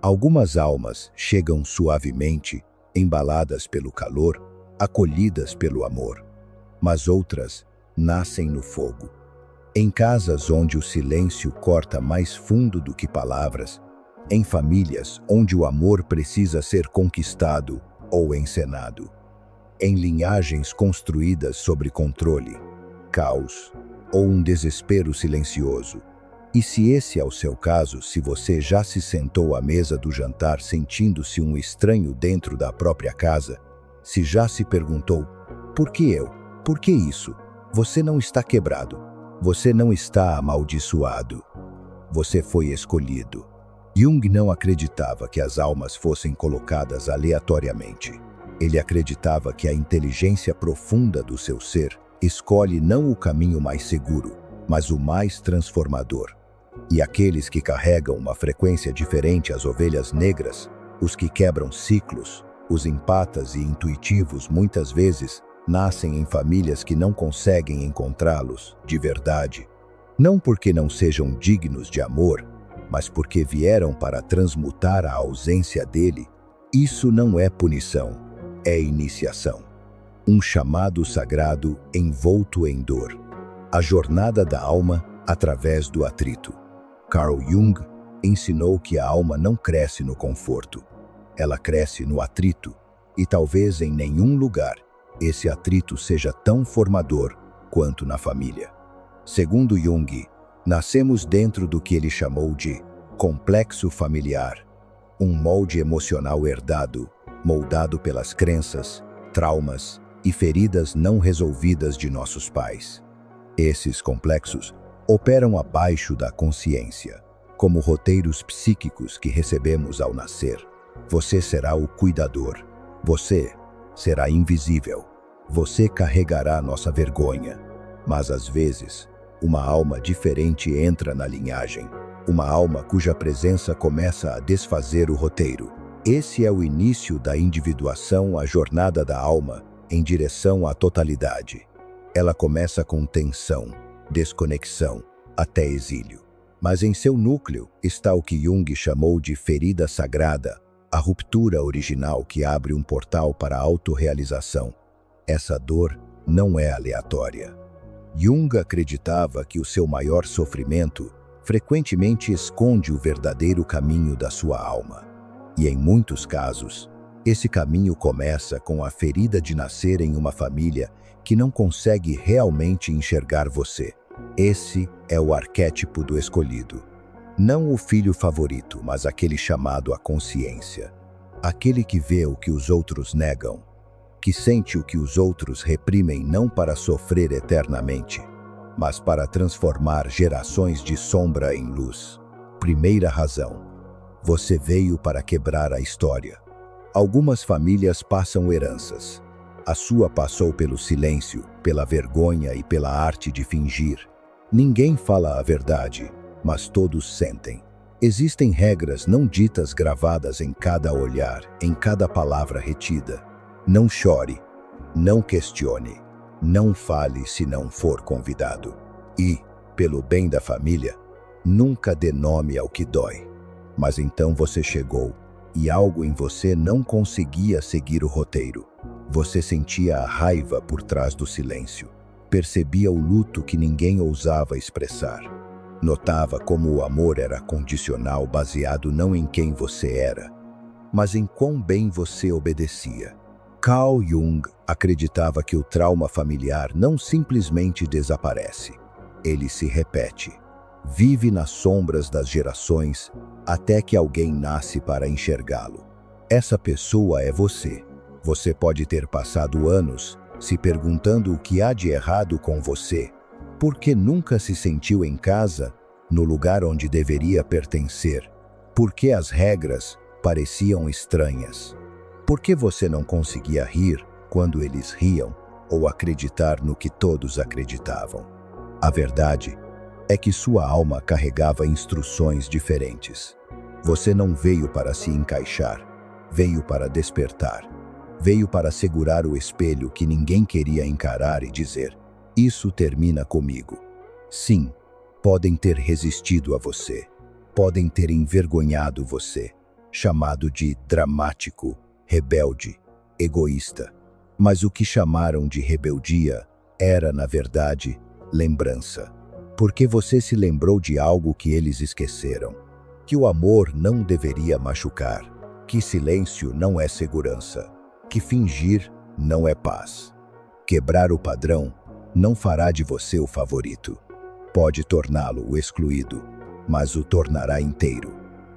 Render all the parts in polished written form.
Algumas almas chegam suavemente, embaladas pelo calor, acolhidas pelo amor. Mas outras nascem no fogo. Em casas onde o silêncio corta mais fundo do que palavras, em famílias onde o amor precisa ser conquistado ou encenado, em linhagens construídas sobre controle, caos ou um desespero silencioso. E se esse é o seu caso, se você já se sentou à mesa do jantar sentindo-se um estranho dentro da própria casa, se já se perguntou, por que eu? Por que isso? Você não está quebrado. Você não está amaldiçoado. Você foi escolhido. Jung não acreditava que as almas fossem colocadas aleatoriamente. Ele acreditava que a inteligência profunda do seu ser escolhe não o caminho mais seguro, mas o mais transformador. E aqueles que carregam uma frequência diferente às ovelhas negras, os que quebram ciclos, os empatas e intuitivos muitas vezes, nascem em famílias que não conseguem encontrá-los de verdade. Não porque não sejam dignos de amor, mas porque vieram para transmutar a ausência dele. Isso não é punição, é iniciação. Um chamado sagrado envolto em dor. A jornada da alma através do atrito. Carl Jung ensinou que a alma não cresce no conforto. Ela cresce no atrito, e talvez em nenhum lugar esse atrito seja tão formador quanto na família. Segundo Jung, nascemos dentro do que ele chamou de complexo familiar, um molde emocional herdado, moldado pelas crenças, traumas e feridas não resolvidas de nossos pais. Esses complexos operam abaixo da consciência, como roteiros psíquicos que recebemos ao nascer. Você será o cuidador. Você será invisível. Você carregará nossa vergonha. Mas às vezes, uma alma diferente entra na linhagem. Uma alma cuja presença começa a desfazer o roteiro. Esse é o início da individuação, a jornada da alma em direção à totalidade. Ela começa com tensão, desconexão, até exílio. Mas em seu núcleo está o que Jung chamou de ferida sagrada, a ruptura original que abre um portal para a autorrealização. Essa dor não é aleatória. Jung acreditava que o seu maior sofrimento frequentemente esconde o verdadeiro caminho da sua alma. E em muitos casos, esse caminho começa com a ferida de nascer em uma família que não consegue realmente enxergar você. Esse é o arquétipo do escolhido. Não o filho favorito, mas aquele chamado à consciência. Aquele que vê o que os outros negam, que sente o que os outros reprimem não para sofrer eternamente, mas para transformar gerações de sombra em luz. Primeira razão. Você veio para quebrar a história. Algumas famílias passam heranças. A sua passou pelo silêncio, pela vergonha e pela arte de fingir. Ninguém fala a verdade, mas todos sentem. Existem regras não ditas gravadas em cada olhar, em cada palavra retida. Não chore, não questione, não fale se não for convidado. E, pelo bem da família, nunca dê nome ao que dói. Mas então você chegou, e algo em você não conseguia seguir o roteiro. Você sentia a raiva por trás do silêncio. Percebia o luto que ninguém ousava expressar. Notava como o amor era condicional, baseado não em quem você era, mas em quão bem você obedecia. Carl Jung acreditava que o trauma familiar não simplesmente desaparece. Ele se repete. Vive nas sombras das gerações até que alguém nasce para enxergá-lo. Essa pessoa é você. Você pode ter passado anos se perguntando o que há de errado com você, porque nunca se sentiu em casa, no lugar onde deveria pertencer, porque as regras pareciam estranhas, porque você não conseguia rir quando eles riam ou acreditar no que todos acreditavam. A verdade é que sua alma carregava instruções diferentes. Você não veio para se encaixar, veio para despertar. Veio para segurar o espelho que ninguém queria encarar e dizer: isso termina comigo. Sim, podem ter resistido a você, podem ter envergonhado você, chamado de dramático, rebelde, egoísta. Mas o que chamaram de rebeldia era, na verdade, lembrança. Porque você se lembrou de algo que eles esqueceram. Que o amor não deveria machucar. Que silêncio não é segurança. Que fingir não é paz. Quebrar o padrão não fará de você o favorito. Pode torná-lo o excluído, mas o tornará inteiro.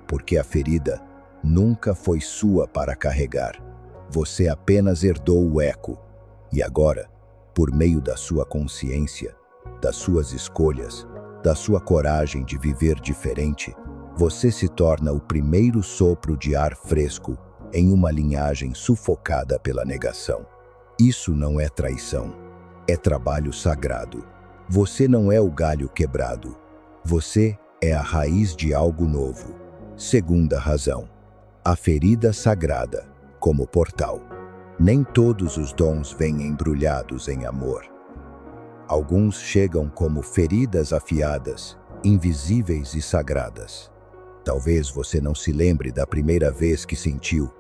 Porque a ferida nunca foi sua para carregar. Você apenas herdou o eco. E agora, por meio da sua consciência, das suas escolhas, da sua coragem de viver diferente, você se torna o primeiro sopro de ar fresco em uma linhagem sufocada pela negação. Isso não é traição, é trabalho sagrado. Você não é o galho quebrado. Você é a raiz de algo novo. Segunda razão, a ferida sagrada como portal. Nem todos os dons vêm embrulhados em amor. Alguns chegam como feridas afiadas, invisíveis e sagradas. Talvez você não se lembre da primeira vez que sentiu,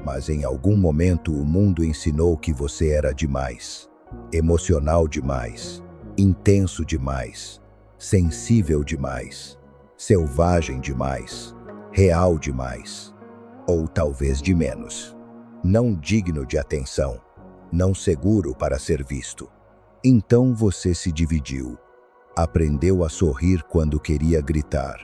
mas em algum momento o mundo ensinou que você era demais, emocional demais, intenso demais, sensível demais, selvagem demais, real demais, ou talvez de menos. Não digno de atenção, não seguro para ser visto. Então você se dividiu. Aprendeu a sorrir quando queria gritar.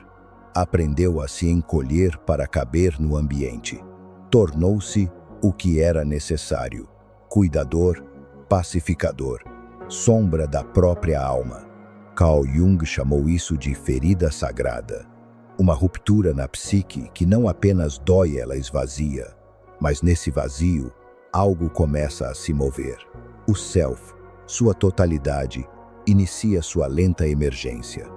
Aprendeu a se encolher para caber no ambiente. Tornou-se o que era necessário: cuidador, pacificador, sombra da própria alma. Carl Jung chamou isso de ferida sagrada. Uma ruptura na psique que não apenas dói, ela esvazia. Mas nesse vazio, algo começa a se mover. O self, sua totalidade, inicia sua lenta emergência.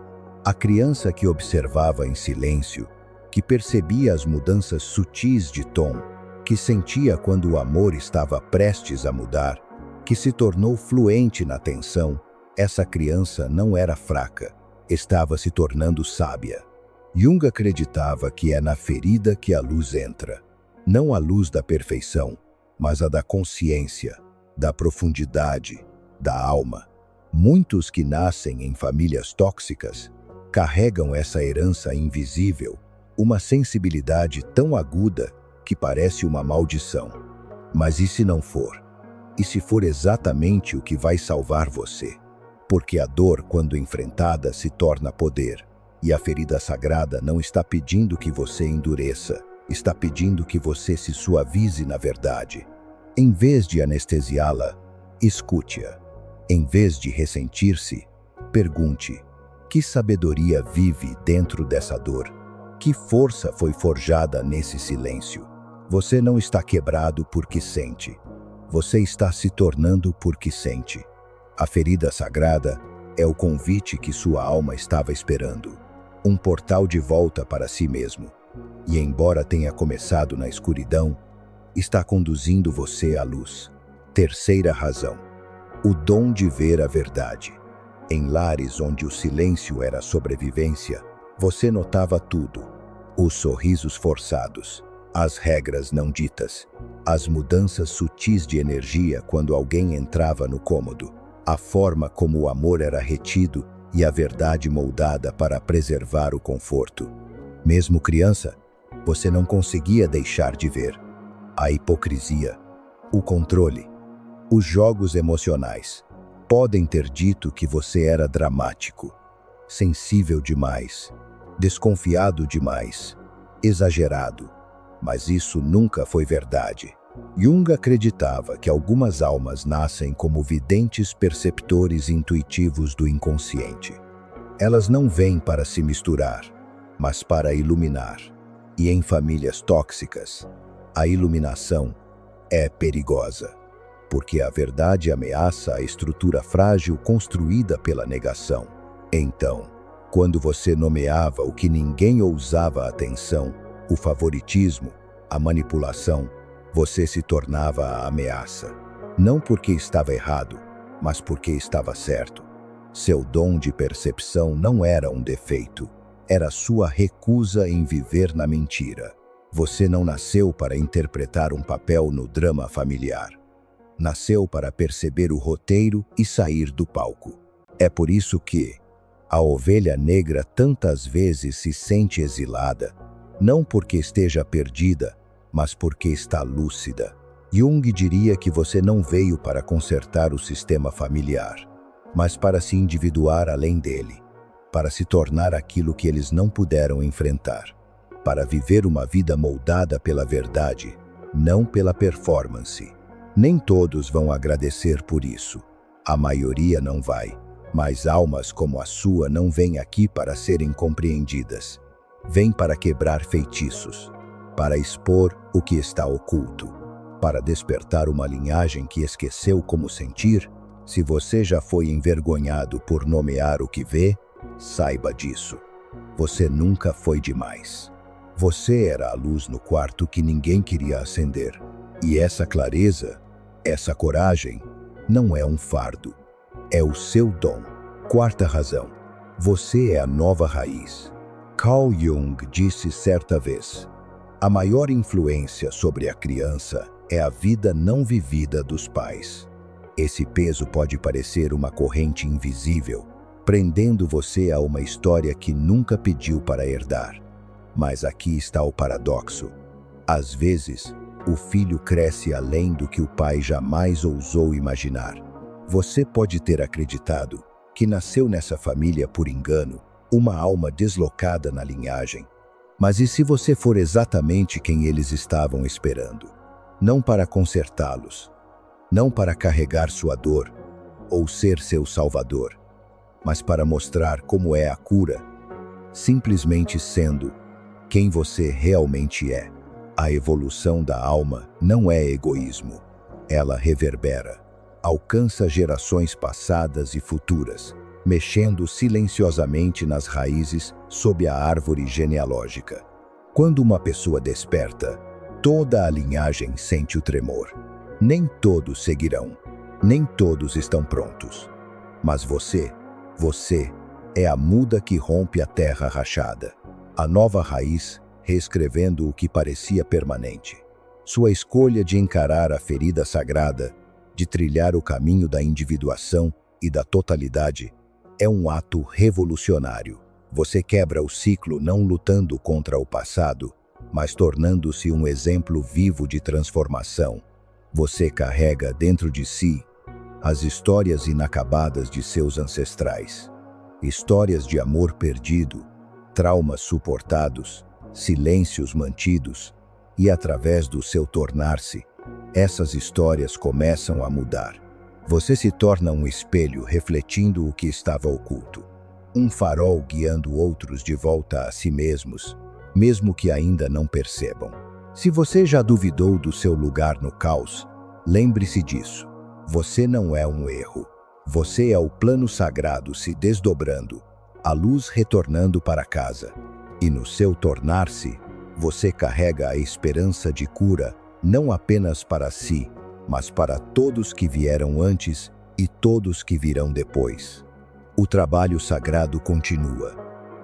A criança que observava em silêncio, que percebia as mudanças sutis de tom, que sentia quando o amor estava prestes a mudar, que se tornou fluente na tensão, essa criança não era fraca, estava se tornando sábia. Jung acreditava que é na ferida que a luz entra. Não a luz da perfeição, mas a da consciência, da profundidade, da alma. Muitos que nascem em famílias tóxicas carregam essa herança invisível, uma sensibilidade tão aguda que parece uma maldição. Mas e se não for? E se for exatamente o que vai salvar você? Porque a dor, quando enfrentada, se torna poder. E a ferida sagrada não está pedindo que você endureça, está pedindo que você se suavize na verdade. Em vez de anestesiá-la, escute-a. Em vez de ressentir-se, pergunte: que sabedoria vive dentro dessa dor? Que força foi forjada nesse silêncio? Você não está quebrado porque sente. Você está se tornando porque sente. A ferida sagrada é o convite que sua alma estava esperando. Um portal de volta para si mesmo. E embora tenha começado na escuridão, está conduzindo você à luz. Terceira razão, o dom de ver a verdade. Em lares onde o silêncio era sobrevivência, você notava tudo: os sorrisos forçados, as regras não ditas, as mudanças sutis de energia quando alguém entrava no cômodo, a forma como o amor era retido e a verdade moldada para preservar o conforto. Mesmo criança, você não conseguia deixar de ver a hipocrisia, o controle, os jogos emocionais. Podem ter dito que você era dramático, sensível demais, desconfiado demais, exagerado, mas isso nunca foi verdade. Jung acreditava que algumas almas nascem como videntes perceptores intuitivos do inconsciente. Elas não vêm para se misturar, mas para iluminar. E em famílias tóxicas, a iluminação é perigosa, porque a verdade ameaça a estrutura frágil construída pela negação. Então, quando você nomeava o que ninguém ousava atenção, o favoritismo, a manipulação, você se tornava a ameaça. Não porque estava errado, mas porque estava certo. Seu dom de percepção não era um defeito, era sua recusa em viver na mentira. Você não nasceu para interpretar um papel no drama familiar. Nasceu para perceber o roteiro e sair do palco. É por isso que a ovelha negra tantas vezes se sente exilada, não porque esteja perdida, mas porque está lúcida. Jung diria que você não veio para consertar o sistema familiar, mas para se individuar além dele, para se tornar aquilo que eles não puderam enfrentar, para viver uma vida moldada pela verdade, não pela performance. Nem todos vão agradecer por isso. A maioria não vai, mas almas como a sua não vêm aqui para serem compreendidas. Vêm para quebrar feitiços, para expor o que está oculto, para despertar uma linhagem que esqueceu como sentir. Se você já foi envergonhado por nomear o que vê, saiba disso. Você nunca foi demais. Você era a luz no quarto que ninguém queria acender. E essa clareza, essa coragem, não é um fardo. É o seu dom. Quarta razão. Você é a nova raiz. Carl Jung disse certa vez: a maior influência sobre a criança é a vida não vivida dos pais. Esse peso pode parecer uma corrente invisível, prendendo você a uma história que nunca pediu para herdar. Mas aqui está o paradoxo. Às vezes, o filho cresce além do que o pai jamais ousou imaginar. Você pode ter acreditado que nasceu nessa família por engano, uma alma deslocada na linhagem. Mas e se você for exatamente quem eles estavam esperando? Não para consertá-los, não para carregar sua dor ou ser seu salvador, mas para mostrar como é a cura, simplesmente sendo quem você realmente é. A evolução da alma não é egoísmo. Ela reverbera, alcança gerações passadas e futuras, mexendo silenciosamente nas raízes sob a árvore genealógica. Quando uma pessoa desperta, toda a linhagem sente o tremor. Nem todos seguirão, nem todos estão prontos. Mas você é a muda que rompe a terra rachada. A nova raiz, reescrevendo o que parecia permanente. Sua escolha de encarar a ferida sagrada, de trilhar o caminho da individuação e da totalidade, é um ato revolucionário. Você quebra o ciclo não lutando contra o passado, mas tornando-se um exemplo vivo de transformação. Você carrega dentro de si as histórias inacabadas de seus ancestrais. Histórias de amor perdido, traumas suportados, silêncios mantidos, e através do seu tornar-se, essas histórias começam a mudar. Você se torna um espelho refletindo o que estava oculto, um farol guiando outros de volta a si mesmos, mesmo que ainda não percebam. Se você já duvidou do seu lugar no caos, lembre-se disso. Você não é um erro. Você é o plano sagrado se desdobrando, a luz retornando para casa. E no seu tornar-se, você carrega a esperança de cura, não apenas para si, mas para todos que vieram antes e todos que virão depois. O trabalho sagrado continua.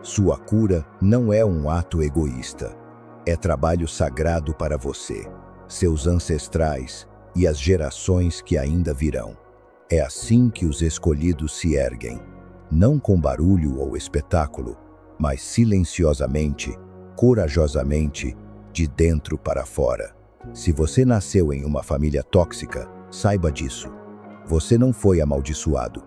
Sua cura não é um ato egoísta. É trabalho sagrado para você, seus ancestrais e as gerações que ainda virão. É assim que os escolhidos se erguem, não com barulho ou espetáculo, mas silenciosamente, corajosamente, de dentro para fora. Se você nasceu em uma família tóxica, saiba disso. Você não foi amaldiçoado.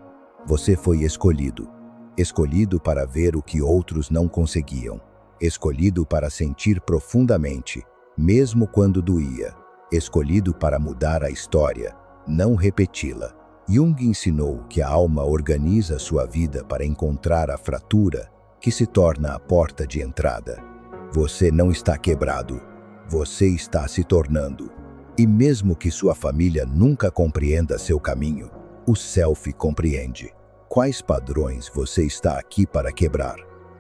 Você foi escolhido. Escolhido para ver o que outros não conseguiam. Escolhido para sentir profundamente, mesmo quando doía. Escolhido para mudar a história, não repeti-la. Jung ensinou que a alma organiza sua vida para encontrar a fratura que se torna a porta de entrada. Você não está quebrado. Você está se tornando. E mesmo que sua família nunca compreenda seu caminho, o Self compreende. Quais padrões você está aqui para quebrar?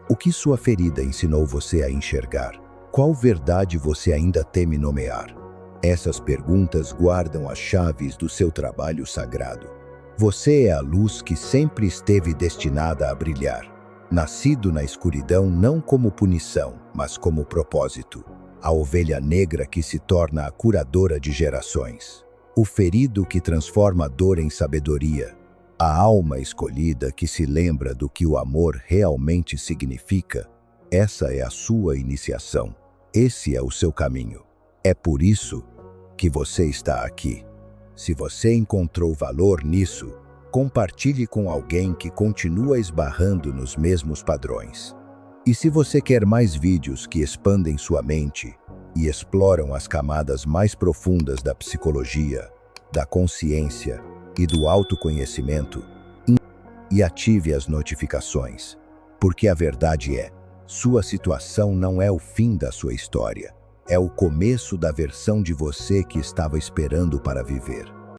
O que sua ferida ensinou você a enxergar? Qual verdade você ainda teme nomear? Essas perguntas guardam as chaves do seu trabalho sagrado. Você é a luz que sempre esteve destinada a brilhar. Nascido na escuridão não como punição, mas como propósito. a ovelha negra que se torna a curadora de gerações, o ferido que transforma a dor em sabedoria, a alma escolhida que se lembra do que o amor realmente significa. Essa é a sua iniciação. Esse é o seu caminho. É por isso que você está aqui. Se você encontrou valor nisso, compartilhe com alguém que continua esbarrando nos mesmos padrões. E se você quer mais vídeos que expandem sua mente e exploram as camadas mais profundas da psicologia, da consciência e do autoconhecimento, e ative as notificações, porque a verdade é, sua situação não é o fim da sua história, é o começo da versão de você que estava esperando para viver.